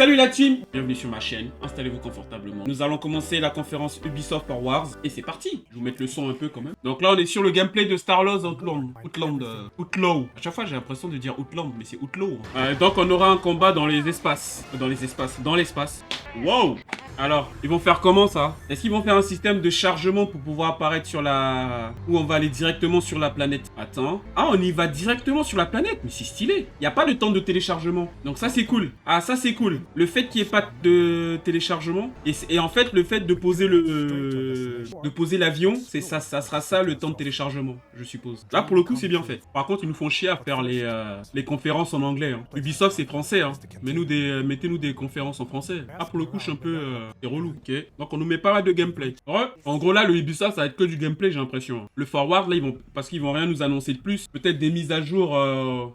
Salut la team, bienvenue sur ma chaîne, installez-vous confortablement. Nous allons commencer la conférence Ubisoft Star Wars et c'est parti. Je vais vous mettre le son un peu quand même. Donc là on est sur le gameplay de Star Wars Outlaw. À chaque fois j'ai l'impression de dire Outland mais c'est Outlaw. Donc on aura un combat dans l'espace. Dans l'espace. Wow. Alors, ils vont faire comment ça? Est-ce qu'ils vont faire un système de chargement pour pouvoir apparaître sur la... Ou on va aller directement sur la planète? Attends. Ah, on y va directement sur la planète? Mais c'est stylé. Il n'y a pas de temps de téléchargement. Donc ça, c'est cool. Ah, ça, c'est cool. Le fait qu'il n'y ait pas de téléchargement. Et en fait, le fait de poser l'avion, c'est ça sera ça le temps de téléchargement, je suppose. Là, pour le coup, c'est bien fait. Par contre, ils nous font chier à faire les conférences en anglais. Hein. Ubisoft, c'est français. Hein. Mettez-nous des conférences en français. Ah, pour le coup, je suis un peu... c'est relou, ok. Donc on nous met pas mal de gameplay. Ouais. En gros là, le Ubisoft, ça va être que du gameplay, j'ai l'impression. Le Forward, là, parce qu'ils vont rien nous annoncer de plus. Peut-être des mises à jour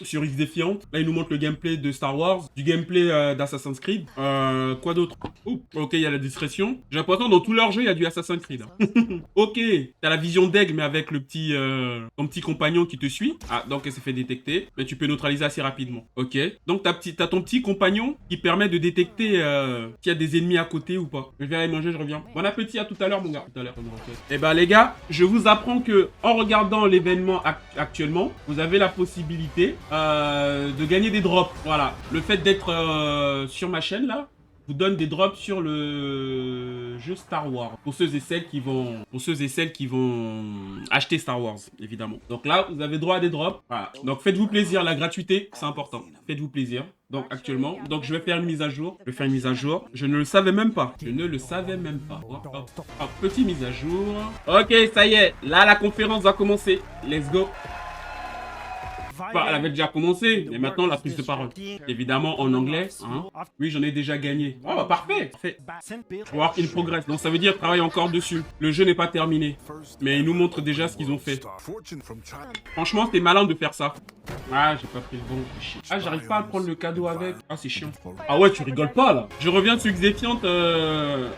sur X Defiant. Là, ils nous montrent le gameplay de Star Wars, du gameplay d'Assassin's Creed. Quoi d'autre? Ok, il y a la discrétion. J'ai l'impression dans tous leurs jeux, il y a du Assassin's Creed. Hein. Ok. T'as la vision d'aigle, mais avec le ton petit compagnon qui te suit. Ah, donc elle s'est fait détecter. Mais tu peux neutraliser assez rapidement. Ok. Donc t'as ton petit compagnon qui permet de détecter s'il y a des ennemis à côté ou pas. Je vais aller manger, je reviens. Bon appétit, à tout à l'heure, mon gars. Tout à l'heure. Et bah les gars, je vous apprends que en regardant l'événement actuellement, vous avez la possibilité de gagner des drops. Voilà. Le fait d'être sur ma chaîne là vous donne des drops sur le jeu Star Wars. Pour ceux et celles qui vont acheter Star Wars, évidemment. Donc là, vous avez droit à des drops. Voilà. Donc faites-vous plaisir, la gratuité, c'est important. Faites-vous plaisir. Donc actuellement, je vais faire une mise à jour. Je ne le savais même pas. Petite mise à jour. Ok, ça y est. Là, la conférence va commencer. Let's go. Enfin, elle avait déjà commencé, mais maintenant la prise de parole. Évidemment en anglais. Hein. Oui, j'en ai déjà gagné. Oh, bah, parfait. Work in progress. Donc ça veut dire travaille encore dessus. Le jeu n'est pas terminé. Mais ils nous montrent déjà ce qu'ils ont fait. Franchement, c'était malin de faire ça. Ah, j'ai pas pris le bon. Ah, j'arrive pas à prendre le cadeau avec. Ah, c'est chiant. Ah ouais, tu rigoles pas là. Je reviens sur X Defiant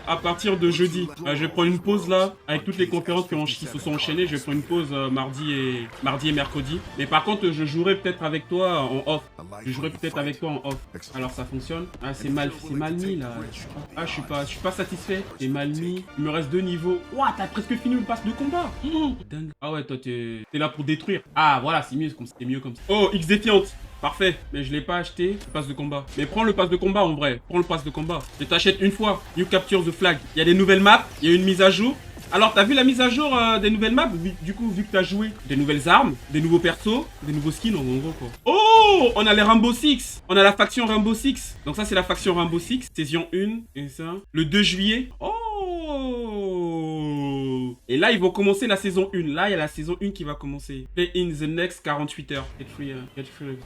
à partir de jeudi. Je vais prendre une pause là. Avec toutes les conférences qui se sont enchaînées, je vais prendre une pause mardi et mercredi. Mais par contre, je jouerai peut-être avec toi en off. Alors ça fonctionne. Ah, c'est mal mis là. Ah, je suis pas satisfait. C'est mal mis. Il me reste 2 niveaux. Ouah, t'as presque fini le pass de combat. Dingue. Ah ouais, toi t'es là pour détruire. Ah voilà, c'est mieux comme ça. Oh, X Defiant. Parfait, mais je l'ai pas acheté, le pass de combat. Mais prends le pass de combat en vrai, Je t'achète une fois, you capture the flag. Il y a des nouvelles maps, il y a une mise à jour. Alors, t'as vu la mise à jour des nouvelles maps? Du coup, vu que t'as joué, des nouvelles armes, des nouveaux persos, des nouveaux skins en gros quoi. Oh, on a les Rainbow Six. On a la faction Rainbow Six. Donc ça, c'est la faction Rainbow Six, saison 1, et ça. Le 2 juillet. Oh. Et là, ils vont commencer la saison 1. Là, il y a la saison 1 qui va commencer. Play in the next 48 heures. Get free.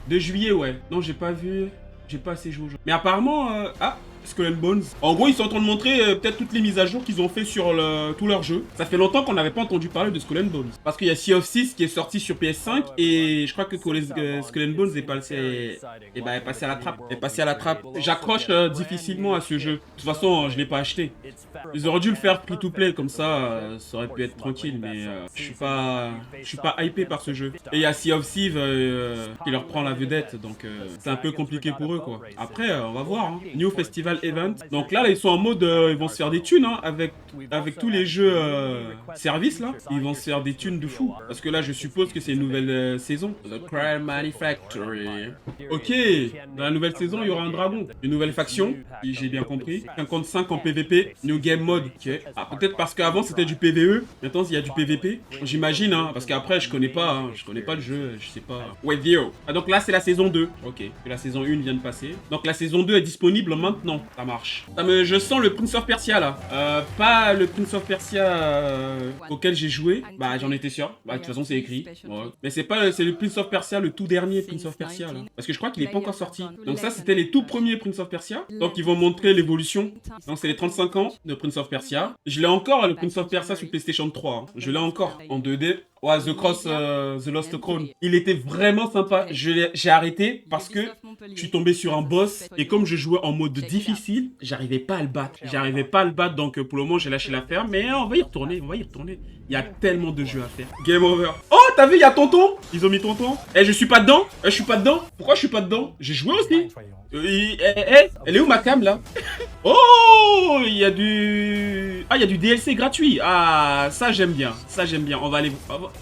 2 juillet, ouais. Non, j'ai pas vu. J'ai pas assez joué. Mais apparemment, Skull and Bones. En gros, ils sont en train de montrer peut-être toutes les mises à jour qu'ils ont fait sur tout leur jeu. Ça fait longtemps qu'on n'avait pas entendu parler de Skull and Bones. Parce qu'il y a Sea of Thieves qui est sorti sur PS5 et je crois que Skull and Bones est passé à la trappe. J'accroche difficilement à ce jeu. De toute façon, je l'ai pas acheté. Ils auraient dû le faire free to play comme ça aurait pu être tranquille. Mais je suis pas hypé par ce jeu. Et il y a Sea of Thieves qui leur prend la vedette, donc c'est un peu compliqué pour eux quoi. Après, on va voir. Hein. New Festival Event. Donc là, ils sont en mode, ils vont se faire des thunes hein, avec tous les jeux services là. Ils vont se faire des thunes de fou. Parce que là, je suppose que c'est une nouvelle saison. The Crime Manufactory. Ok, dans la nouvelle saison, il y aura un dragon. Une nouvelle faction, si j'ai bien compris. 55 en PVP. New Game Mode. Ok. Ah, peut-être parce qu'avant c'était du PVE. Maintenant, il y a du PVP. J'imagine, hein. Parce qu'après, je connais pas le jeu. Je sais pas. With you. Ah, donc là, c'est la saison 2. Ok. Et la saison 1 vient de passer. Donc la saison 2 est disponible maintenant. Ça marche. Je sens le Prince of Persia là. Pas le Prince of Persia auquel j'ai joué. Bah j'en étais sûr. Bah de toute façon c'est écrit. Ouais. Mais c'est le Prince of Persia, le tout dernier Prince of Persia là. Parce que je crois qu'il est pas encore sorti. Donc ça c'était les tout premiers Prince of Persia. Donc ils vont montrer l'évolution. Donc c'est les 35 ans de Prince of Persia. Je l'ai encore le Prince of Persia sur PlayStation 3. Hein. Je l'ai encore en 2D. Ouais, The Lost Crown. Il était vraiment sympa. J'ai arrêté parce que je suis tombé sur un boss et comme je jouais en mode difficile, j'arrivais pas à le battre. J'arrivais pas à le battre, donc pour le moment j'ai lâché l'affaire. Mais on va y retourner, on va y retourner. Il y a tellement de jeux à faire. Game over. Oh, t'as vu, il y a Tonton. Ils ont mis Tonton. Eh, je suis pas dedans. Je suis pas dedans. Pourquoi je suis pas dedans? J'ai joué aussi. Elle est où ma cam là? Oh, il y a du... Ah, il y a du DLC gratuit. Ah, ça j'aime bien. Ça j'aime bien. On va aller...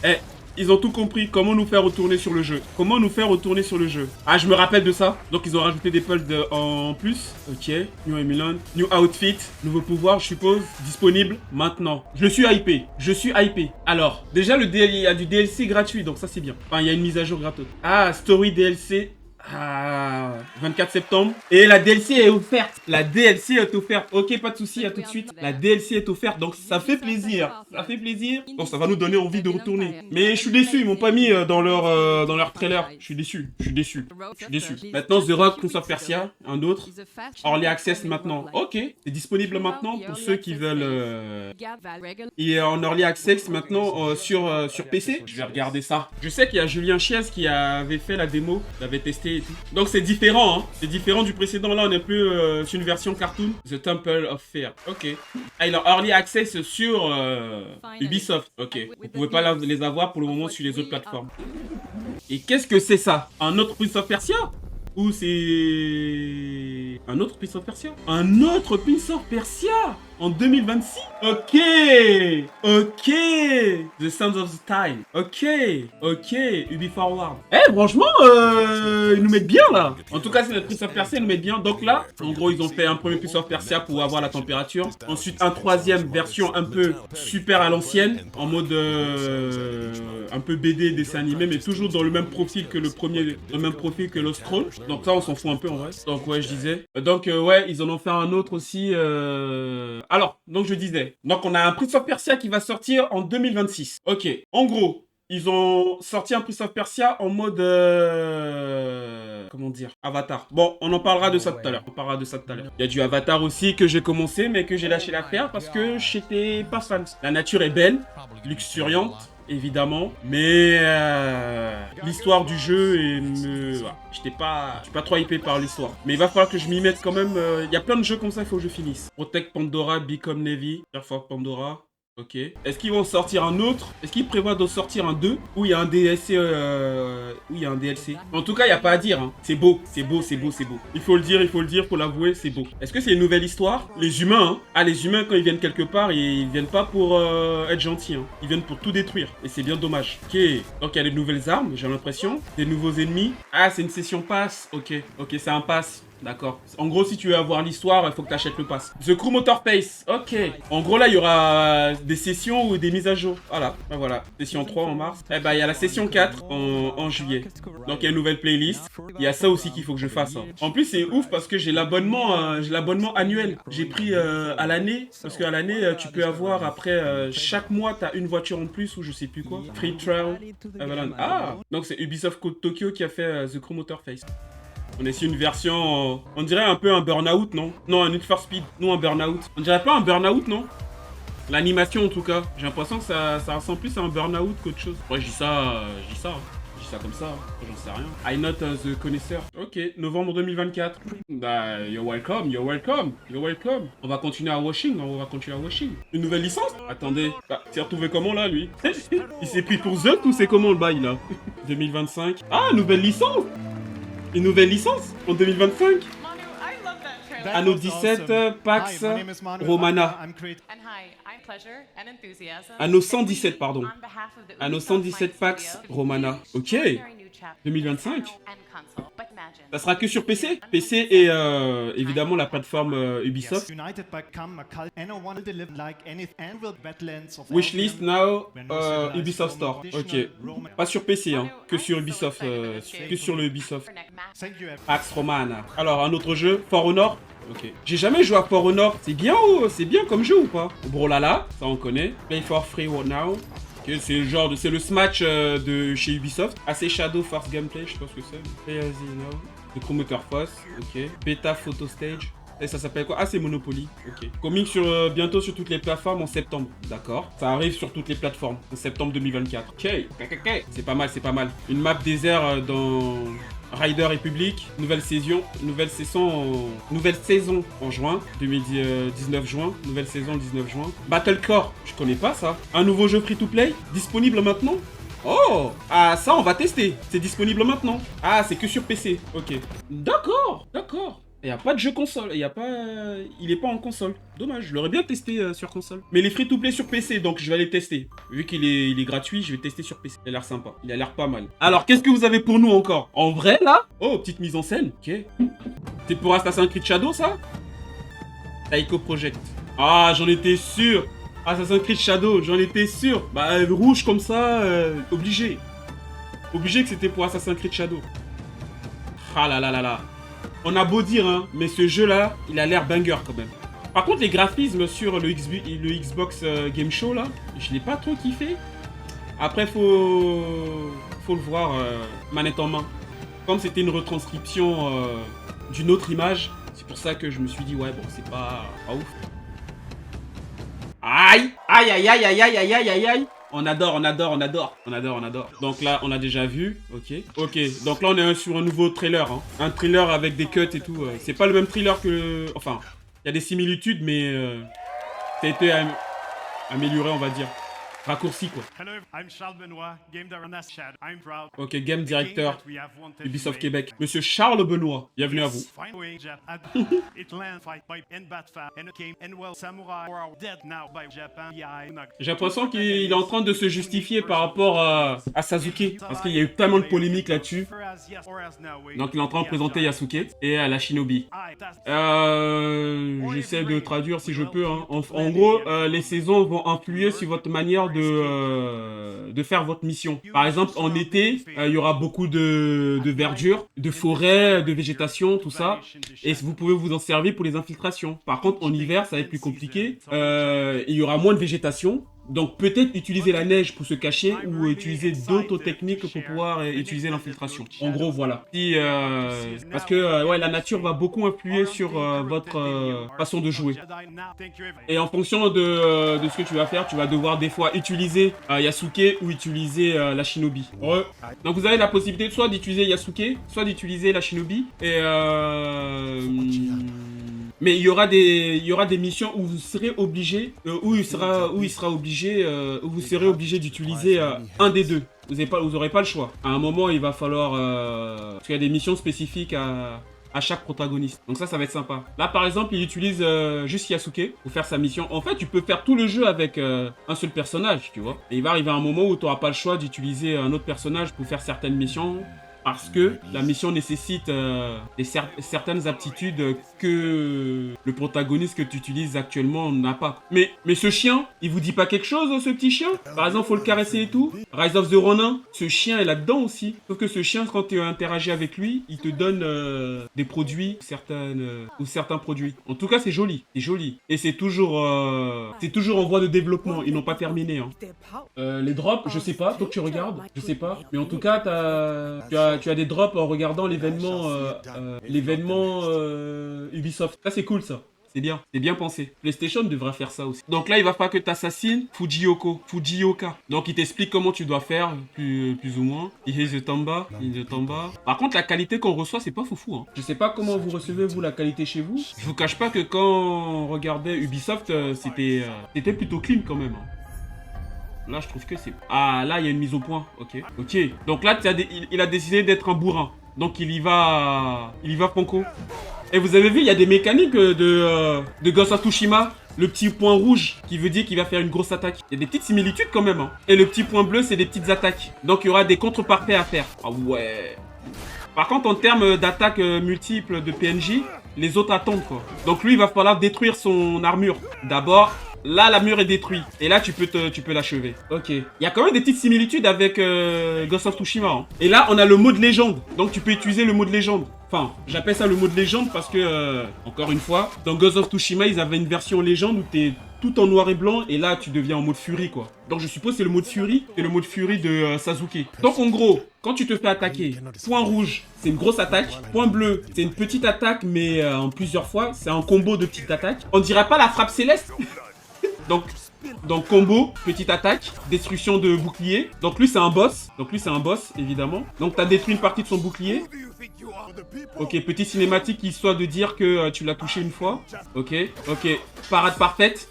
Eh, ils ont tout compris. Comment nous faire retourner sur le jeu. Comment nous faire retourner sur le jeu. Ah, je me rappelle de ça. Donc ils ont rajouté des pulls en plus. Ok. New Emilon. New outfit. Nouveau pouvoir, je suppose. Disponible maintenant. Je suis hypé. Je suis hypé. Alors, déjà il y a du DLC gratuit. Donc ça c'est bien. Enfin, il y a une mise à jour gratuite. Ah, Story DLC. Ah, 24 septembre. Et la DLC est offerte. La DLC est offerte. Ok, pas de souci, à tout de suite. La DLC est offerte, donc ça fait plaisir. Ça fait plaisir. Bon, ça va nous donner envie de retourner. Mais je suis déçu, ils m'ont pas mis dans leur trailer. Je suis déçu, je suis déçu. Je suis déçu. Maintenant, The Rock, Prince of Persia, un autre. Early Access maintenant. Ok, c'est disponible maintenant pour ceux qui veulent... Il est en Early Access maintenant sur PC. Je vais regarder ça. Je sais qu'il y a Julien Chiez qui avait fait la démo, l'avait testé. Donc c'est différent, hein. C'est différent du précédent. Là, on n'est plus sur une version cartoon. The Temple of Fear. Ok. Ah, il a Early Access sur Ubisoft. Ok. Vous pouvez pas les avoir pour le moment sur les autres plateformes. Et qu'est-ce que c'est ça? Un autre Prince of Persia? Ou c'est... Un autre Prince of Persia? Un autre Prince of Persia en 2026? Ok. Ok. The Sands of the Time. Ok. Ok. Ubi Forward. Eh, franchement, ils nous mettent bien là. En tout cas, c'est notre Prince of Persia, ils nous mettent bien. Donc là, en gros, ils ont fait un premier Prince of Persia pour avoir la température. Ensuite, un troisième version un peu super à l'ancienne. En mode un peu BD, dessin animé, mais toujours dans le même profil que le premier, le même profil que Lost Throne. Donc ça, on s'en fout un peu en vrai. Donc ouais, je disais. Donc ouais, ils en ont fait un autre aussi. Alors, donc je disais. Donc on a un Prince of Persia qui va sortir en 2026. Ok. En gros, ils ont sorti un Prince of Persia en mode... comment dire? Avatar. Bon, on en parlera de ça tout à l'heure. On parlera de ça tout à l'heure. Il y a du Avatar aussi que j'ai commencé, mais que j'ai lâché l'affaire parce que j'étais pas fan. La nature est belle, luxuriante, évidemment, mais l'histoire du jeu et j'étais pas trop hypé par l'histoire. Mais il va falloir que je m'y mette quand même. Il y a plein de jeux comme ça, il faut que je finisse. Protect Pandora, Become Navy, Airfort Pandora. Ok. Est-ce qu'ils vont sortir un autre? Est-ce qu'ils prévoient de sortir un 2? Ou il y a un DLC où il y a un DLC. En tout cas, il n'y a pas à dire. Hein. C'est beau, c'est beau, c'est beau, c'est beau. Il faut le dire, faut l'avouer, c'est beau. Est-ce que c'est une nouvelle histoire? Les humains, hein. Ah, les humains, quand ils viennent quelque part, ils viennent pas pour être gentils. Hein. Ils viennent pour tout détruire. Et c'est bien dommage. Ok. Donc, il y a des nouvelles armes, j'ai l'impression. Des nouveaux ennemis. Ah, c'est une session pass. Ok. Ok, c'est un pass. D'accord. En gros, si tu veux avoir l'histoire, il faut que tu achètes le pass. The Crew Motorface. Ok. En gros, là, il y aura des sessions ou des mises à jour. Voilà. Ben voilà. Session 3 en mars. Eh ben, il y a la session 4 en juillet. Donc, il y a une nouvelle playlist. Il y a ça aussi qu'il faut que je fasse. Hein. En plus, c'est ouf parce que j'ai l'abonnement annuel. J'ai pris à l'année. Parce qu'à l'année, tu peux avoir après chaque mois, tu as une voiture en plus ou je sais plus quoi. Free trial. Ah. Donc, c'est Ubisoft Tokyo qui a fait The Crew Motorface. On est sur une version... on dirait un peu un Burnout, non? Non, un Need for Speed. Non, un Burnout. On dirait pas un Burnout, non? L'animation, en tout cas. J'ai l'impression que ça ressemble plus à un Burnout qu'autre chose. Ouais, je dis ça... Je dis ça comme ça. J'en sais rien. I not the connaisseur. Ok, novembre 2024. Bah, you're welcome, you're welcome, you're welcome. On va continuer à washing, Une nouvelle licence? Attendez. Bah, s'est retrouvé comment, là, lui? Il s'est pris pour Zut ou c'est comment, le bail, là? 2025. Ah, nouvelle licence! Une nouvelle licence en 2025. Anno 17, Pax Romana. Anno 117, pardon. Anno 117, Pax Romana. Ok. 2025. Ça sera que sur PC. PC et évidemment la plateforme Ubisoft. Wishlist now Ubisoft Store. Ok. Pas sur PC, hein. Que sur Ubisoft. Que sur le Ubisoft. Pax Romana. Alors un autre jeu, For Honor. Ok. J'ai jamais joué à For Honor. C'est bien comme jeu ou pas? Brolala, ça on connaît. Play for free now. Ok, c'est le genre c'est le Smash de chez Ubisoft. AC Shadow Force Gameplay, je sais pas ce que c'est. Play as you know. The Crew Motorface, ok. Beta Photo Stage. Et ça s'appelle quoi? Ah, c'est Monopoly. Ok. Coming sur, bientôt sur toutes les plateformes en septembre. D'accord. Ça arrive sur toutes les plateformes en septembre 2024. Ok. C'est pas mal, c'est pas mal. Une map désert dans Rider Republic. Nouvelle saison en juin. 2019 juin. Nouvelle saison le 19 juin. Battlecore. Je connais pas ça. Un nouveau jeu free-to-play. Disponible maintenant. Oh! Ah, ça, on va tester. C'est disponible maintenant. Ah, c'est que sur PC. Ok. D'accord, d'accord. Il n'y a pas de jeu console. Il est pas en console. Dommage, je l'aurais bien testé sur console. Mais il est free-to-play sur PC, donc je vais aller tester. Vu qu'il est gratuit, je vais tester sur PC. Il a l'air sympa. Il a l'air pas mal. Alors, qu'est-ce que vous avez pour nous encore? En vrai, là? Oh, petite mise en scène. Ok. C'est pour Assassin's Creed Shadow, ça? Taiko Project. Ah, j'en étais sûr. Assassin's Creed Shadow, j'en étais sûr. Bah, rouge comme ça, obligé. Obligé que c'était pour Assassin's Creed Shadow. Ah là là là là. On a beau dire, hein, mais ce jeu-là, il a l'air banger quand même. Par contre, les graphismes sur le Xbox Game Show, là, je l'ai pas trop kiffé. Après, faut le voir manette en main. Comme c'était une retranscription d'une autre image, c'est pour ça que je me suis dit, ouais, bon, c'est pas ouf. Aïe! Aïe, aïe, aïe, aïe, aïe, aïe, aïe, aïe, aïe! On adore, on adore, on adore. On adore, on adore. Donc là, on a déjà vu. Ok. Ok. Donc là, on est sur un nouveau trailer. Hein. Un trailer avec des cuts et tout. C'est pas le même trailer que... Enfin, il y a des similitudes, mais... ça a été amélioré, on va dire. Raccourci, quoi. Hello, I'm Charles Benoit, game director. I'm proud. Ok, game directeur Ubisoft Québec. Monsieur Charles Benoit, bienvenue à vous. J'ai l'impression qu'il est en train de se justifier par rapport à Sasuke. Parce qu'il y a eu tellement de polémiques là-dessus. Donc il est en train de présenter Yasuke et la Shinobi. J'essaie de traduire si je peux. Hein. En gros, les saisons vont influer sur votre manière de faire votre mission. Par exemple, en été, il y aura beaucoup de verdure, de forêt, de végétation, tout ça. Et vous pouvez vous en servir pour les infiltrations. Par contre, en hiver, ça va être plus compliqué. Il y aura moins de végétation. Donc peut-être utiliser la neige pour se cacher ou utiliser d'autres techniques pour pouvoir utiliser l'infiltration. En gros, voilà. Parce que ouais, la nature va beaucoup influer sur votre façon de jouer. Et en fonction de ce que tu vas faire, tu vas devoir des fois utiliser Yasuke ou utiliser la Shinobi. Ouais. Donc vous avez la possibilité soit d'utiliser Yasuke, soit d'utiliser la Shinobi. Et mais il y aura des missions où vous serez obligé, où vous serez obligé d'utiliser un des deux. Vous n'aurez pas le choix. À un moment, il va falloir... parce qu'il y a des missions spécifiques à chaque protagoniste. Donc ça va être sympa. Là, par exemple, il utilise juste Yasuke pour faire sa mission. En fait, tu peux faire tout le jeu avec un seul personnage, tu vois. Et il va arriver un moment où tu n'auras pas le choix d'utiliser un autre personnage pour faire certaines missions. Parce que la mission nécessite certaines aptitudes que le protagoniste que tu utilises actuellement n'a pas. Mais ce chien, il vous dit pas quelque chose, ce petit chien? Par exemple, faut le caresser et tout. Rise of the Ronin, ce chien est là-dedans aussi. Sauf que ce chien, quand tu interagis avec lui, il te donne des produits, certains produits. En tout cas, c'est joli. C'est joli. Et c'est toujours en voie de développement. Ils n'ont pas terminé. Hein. Les drops, je sais pas. Toi que tu regardes, je sais pas. Mais en tout cas, tu as des drops en regardant l'événement Ubisoft. Ça, c'est cool, ça. C'est bien. C'est bien pensé. PlayStation devrait faire ça aussi. Donc là, il va falloir que tu assassines Fujioka. Donc, il t'explique comment tu dois faire, plus ou moins. Il est Tamba. Par contre, la qualité qu'on reçoit, c'est pas foufou. Hein. Je sais pas comment vous recevez, vous, la qualité chez vous. Je vous cache pas que quand on regardait Ubisoft, c'était plutôt clean quand même. Hein. Là, je trouve que c'est... Ah, là, il y a une mise au point. Ok. Ok. Donc là, il a décidé d'être un bourrin. Donc, il y va franco. Et vous avez vu, il y a des mécaniques de Ghost of Tsushima. Le petit point rouge qui veut dire qu'il va faire une grosse attaque. Il y a des petites similitudes quand même. Hein. Et le petit point bleu, c'est des petites attaques. Donc, il y aura des contre-parfaits à faire. Ah ouais. Par contre, en termes d'attaques multiples de PNJ, les autres attendent, quoi. Donc, lui, il va falloir détruire son armure. D'abord... Là, la mur est détruite. Et là, tu peux l'achever. Ok. Il y a quand même des petites similitudes avec Ghost of Tsushima. Hein. Et là, on a le mode légende. Donc, tu peux utiliser le mode légende. Enfin, j'appelle ça le mode légende parce que, encore une fois, dans Ghost of Tsushima, ils avaient une version légende où tout en noir et blanc et là tu deviens en mode furie quoi. Donc je suppose c'est le mode furie, c'est le mode furie de Sasuke. Donc en gros, quand tu te fais attaquer, point rouge, c'est une grosse attaque. Point bleu, c'est une petite attaque mais en plusieurs fois. C'est un combo de petites attaques. On dirait pas la frappe céleste. Donc combo, petite attaque, destruction de bouclier. Donc lui c'est un boss. Évidemment. Donc t'as détruit une partie de son bouclier. Ok, petit cinématique histoire de dire que tu l'as touché une fois. Ok. Parade parfaite.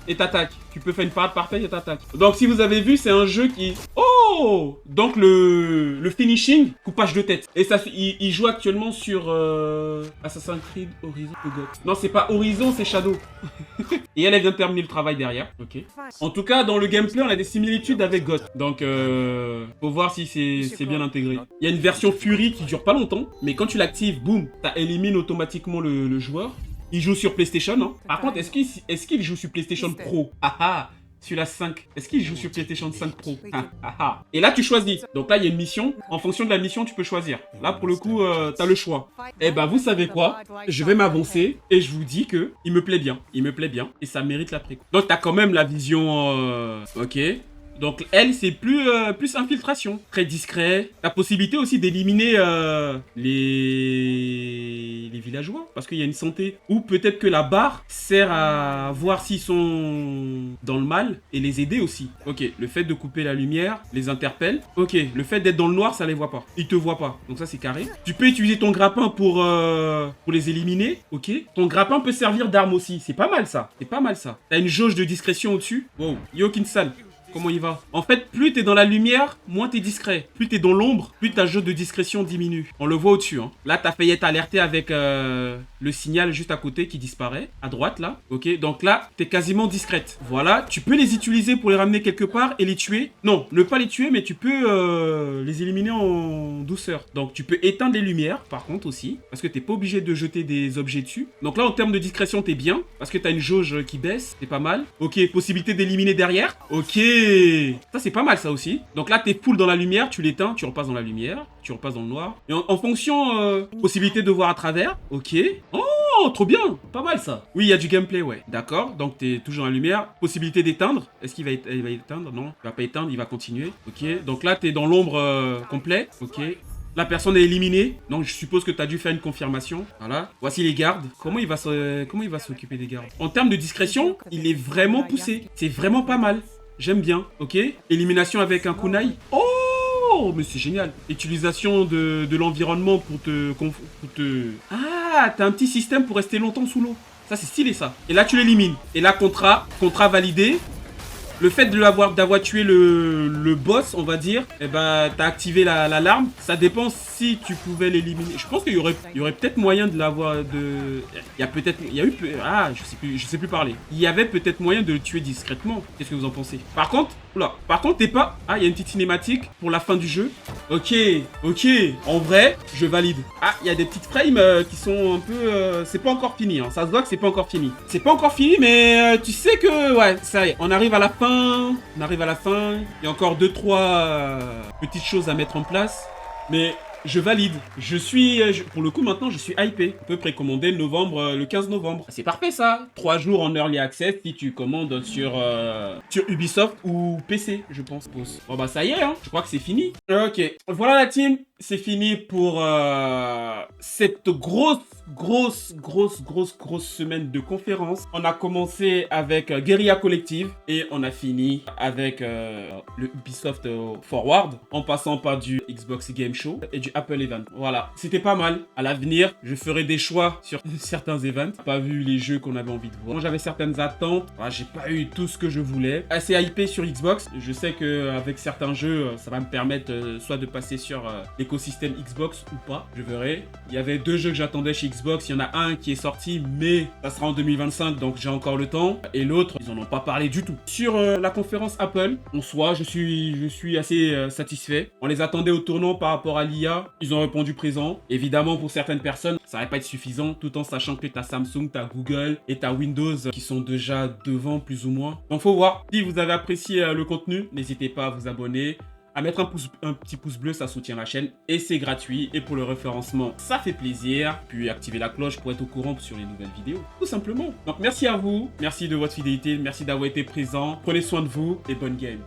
Et t'attaques. Tu peux faire une parade parfaite et t'attaques. Donc si vous avez vu, c'est un jeu qui... Oh! Donc le finishing, coupage de tête. Et ça, il joue actuellement sur Assassin's Creed Horizon ou God. Non, c'est pas Horizon, c'est Shadow. Et elle vient de terminer le travail derrière. Ok. En tout cas, dans le gameplay, on a des similitudes avec God. Donc, faut voir si c'est bien intégré. Il y a une version Fury qui dure pas longtemps. Mais quand tu l'actives, boum, ça élimine automatiquement le joueur. Il joue sur PlayStation, hein. Par contre, est-ce qu'il joue sur PlayStation Pro? Ah ah, sur la 5. Est-ce qu'il joue sur PlayStation 5 Pro? Ah ah. Et là, tu choisis. Donc là, il y a une mission. En fonction de la mission, tu peux choisir. Là, pour le coup, t'as le choix. Eh ben, vous savez quoi? Je vais m'avancer et je vous dis que il me plaît bien. Et ça mérite la préco. Donc, t'as quand même la vision... Ok. Donc elle, c'est plus infiltration. Très discret. La possibilité aussi d'éliminer les villageois. Parce qu'il y a une santé. Ou peut-être que la barre sert à voir s'ils sont dans le mal et les aider aussi. Ok, le fait de couper la lumière les interpelle. Ok, le fait d'être dans le noir, ça les voit pas. Ils te voient pas. Donc ça, c'est carré. Tu peux utiliser ton grappin pour les éliminer. Ok. Ton grappin peut servir d'arme aussi. C'est pas mal ça. T'as une jauge de discrétion au-dessus. Wow. Yokin-san. Comment il va? En fait, plus t'es dans la lumière, moins t'es discret. Plus t'es dans l'ombre, plus ta jauge de discrétion diminue. On le voit au-dessus, hein. Là, t'as failli être alerté avec le signal juste à côté qui disparaît. À droite, là. Ok, donc là, t'es quasiment discrète. Voilà, tu peux les utiliser pour les ramener quelque part et les tuer. Non, ne pas les tuer, mais tu peux les éliminer en douceur. Donc, tu peux éteindre les lumières, par contre, aussi. Parce que t'es pas obligé de jeter des objets dessus. Donc là, en termes de discrétion, t'es bien. Parce que t'as une jauge qui baisse. C'est pas mal. Ok, possibilité d'éliminer derrière. Ok. Ça, c'est pas mal, ça aussi. Donc là, t'es full dans la lumière, tu l'éteins, tu repasses dans la lumière, tu repasses dans le noir. Et en fonction, possibilité de voir à travers. Ok. Oh, trop bien. Pas mal, ça. Oui, il y a du gameplay, ouais. D'accord. Donc, t'es toujours dans la lumière. Possibilité d'éteindre. Est-ce qu'il va éteindre? Non, il va pas éteindre, il va continuer. Ok. Donc là, t'es dans l'ombre complète. Ok. La personne est éliminée. Donc, je suppose que tu as dû faire une confirmation. Voilà. Voici les gardes. Comment il va s'occuper des gardes? En termes de discrétion, il est vraiment poussé. C'est vraiment pas mal. J'aime bien, ok. Élimination avec un kunai. Oh, mais c'est génial. Utilisation de l'environnement pour te... Ah, t'as un petit système pour rester longtemps sous l'eau. Ça, c'est stylé, ça. Et là, tu l'élimines. Et là, contrat validé. Le fait d'avoir tué le boss, on va dire, eh ben, t'as activé l'alarme. Ça dépend si tu pouvais l'éliminer. Je pense qu'il y aurait peut-être moyen de l'avoir je sais plus parler. Il y avait peut-être moyen de le tuer discrètement. Qu'est-ce que vous en pensez? Par contre, t'es pas... Ah, il y a une petite cinématique pour la fin du jeu. Ok. En vrai, je valide. Ah, il y a des petites frames qui sont un peu... c'est pas encore fini, hein. Ça se voit que c'est pas encore fini. C'est pas encore fini, mais tu sais que... Ouais, ça y est, on arrive à la fin. Il y a encore 2-3 petites choses à mettre en place. Mais je valide. Pour le coup, maintenant, je suis hypé. On peut précommander le 15 novembre. C'est parfait, ça. 3 jours en Early Access si tu commandes sur Ubisoft ou PC, je pense. Bon, bah, ça y est, hein. Je crois que c'est fini. Ok. Voilà, la team. C'est fini pour cette grosse semaine de conférences. On a commencé avec Guerrilla Collective et on a fini avec le Ubisoft Forward en passant par du Xbox Game Show et du Apple Event. Voilà, c'était pas mal. À l'avenir, je ferai des choix sur certains events. Pas vu les jeux qu'on avait envie de voir. Moi, j'avais certaines attentes. J'ai pas eu tout ce que je voulais. Assez hypé sur Xbox. Je sais qu'avec certains jeux, ça va me permettre soit de passer sur l'écosystème Xbox ou pas. Je verrai. Il y avait 2 jeux que j'attendais chez Xbox. Il y en a un qui est sorti, mais ça sera en 2025, donc j'ai encore le temps. Et l'autre, ils en ont pas parlé du tout. Sur la conférence Apple, en soi, je suis assez satisfait. On les attendait au tournant par rapport à l'IA. Ils ont répondu présent. Évidemment, pour certaines personnes, ça va pas être suffisant, tout en sachant que t'as Samsung, t'as Google et t'as Windows qui sont déjà devant, plus ou moins. Donc, faut voir. Si vous avez apprécié le contenu, n'hésitez pas à vous abonner, à mettre un petit pouce bleu, ça soutient la chaîne et c'est gratuit. Et pour le référencement, ça fait plaisir. Puis activez la cloche pour être au courant sur les nouvelles vidéos, tout simplement. Donc merci à vous, merci de votre fidélité, merci d'avoir été présent. Prenez soin de vous et bonne game.